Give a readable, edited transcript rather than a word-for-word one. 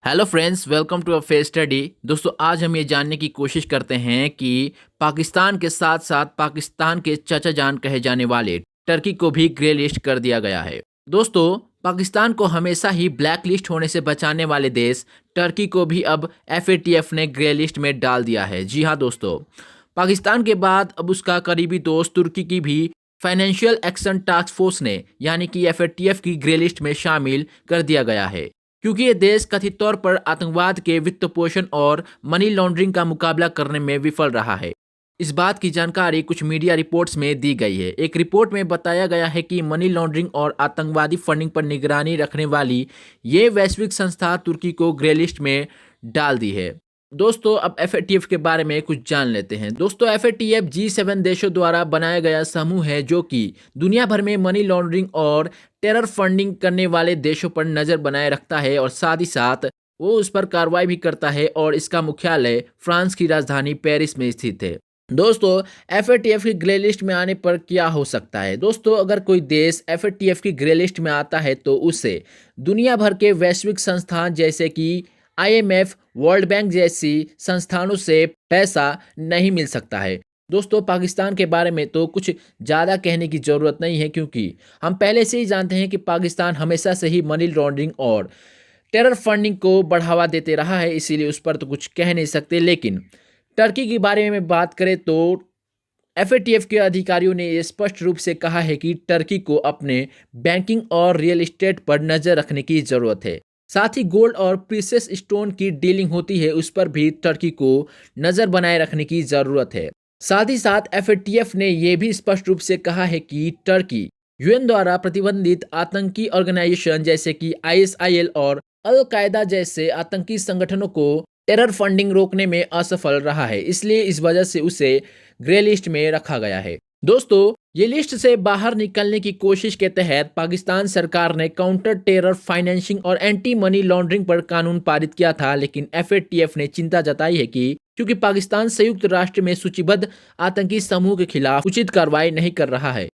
Hello friends, welcome to a face study. दोस्तों, आज हम ये जानने की कोशिश करते हैं कि पाकिस्तान के साथ साथ पाकिस्तान के चाचा जान कहे जाने वाले टर्की को भी ग्रे लिस्ट कर दिया गया है। दोस्तों, पाकिस्तान को हमेशा ही ब्लैक लिस्ट होने से बचाने वाले देश टर्की को भी अब एफएटीएफ ने ग्रे लिस्ट में डाल दिया है। जी हाँ दोस्तों, पाकिस्तान के बाद अब उसका करीबी दोस्त तुर्की की भी फाइनेंशियल एक्शन टास्क फोर्स ने यानी कि एफएटीएफ की ग्रे लिस्ट में शामिल कर दिया गया है, क्योंकि ये देश कथित तौर पर आतंकवाद के वित्त पोषण और मनी लॉन्ड्रिंग का मुकाबला करने में विफल रहा है। इस बात की जानकारी कुछ मीडिया रिपोर्ट्स में दी गई है। एक रिपोर्ट में बताया गया है कि मनी लॉन्ड्रिंग और आतंकवादी फंडिंग पर निगरानी रखने वाली ये वैश्विक संस्था तुर्की को ग्रे लिस्ट में डाल दी है। दोस्तों, अब एफएटीएफ के बारे में कुछ जान लेते हैं। दोस्तों, एफएटीएफ G7 देशों द्वारा बनाया गया समूह है जो कि दुनिया भर में मनी लॉन्ड्रिंग और टेरर फंडिंग करने वाले देशों पर नजर बनाए रखता है और साथ ही साथ वो उस पर कार्रवाई भी करता है और इसका मुख्यालय फ्रांस की राजधानी पेरिस में स्थित है। दोस्तों, एफएटीएफ की ग्रे लिस्ट में आने पर क्या हो सकता है? दोस्तों, अगर कोई देश एफएटीएफ की ग्रे लिस्ट में आता है तो उसे दुनिया भर के वैश्विक संस्थान जैसे कि आईएमएफ, वर्ल्ड बैंक जैसी संस्थानों से पैसा नहीं मिल सकता है। दोस्तों, पाकिस्तान के बारे में तो कुछ ज़्यादा कहने की ज़रूरत नहीं है, क्योंकि हम पहले से ही जानते हैं कि पाकिस्तान हमेशा से ही मनी लॉन्ड्रिंग और टेरर फंडिंग को बढ़ावा देते रहा है, इसीलिए उस पर तो कुछ कह नहीं सकते। लेकिन टर्की के बारे में बात करें तो एफएटीएफ के अधिकारियों ने ये स्पष्ट रूप से कहा है कि टर्की को अपने बैंकिंग और रियल एस्टेट पर नज़र रखने की ज़रूरत है। साथ ही गोल्ड और प्रीशियस स्टोन की डीलिंग होती है, उस पर भी टर्की को नज़र बनाए रखने की ज़रूरत है। साथ ही साथ एफएटीएफ ने यह भी स्पष्ट रूप से कहा है कि टर्की यूएन द्वारा प्रतिबंधित आतंकी ऑर्गेनाइजेशन जैसे कि आईएसआईएल और अल कायदा जैसे आतंकी संगठनों को टेरर फंडिंग रोकने में असफल रहा है, इसलिए इस वजह से उसे ग्रे लिस्ट में रखा गया है। दोस्तों, ये लिस्ट से बाहर निकलने की कोशिश के तहत पाकिस्तान सरकार ने काउंटर टेरर फाइनेंसिंग और एंटी मनी लॉन्ड्रिंग पर कानून पारित किया था, लेकिन एफएटीएफ ने चिंता जताई है कि क्योंकि पाकिस्तान संयुक्त राष्ट्र में सूचीबद्ध आतंकी समूह के खिलाफ उचित कार्रवाई नहीं कर रहा है,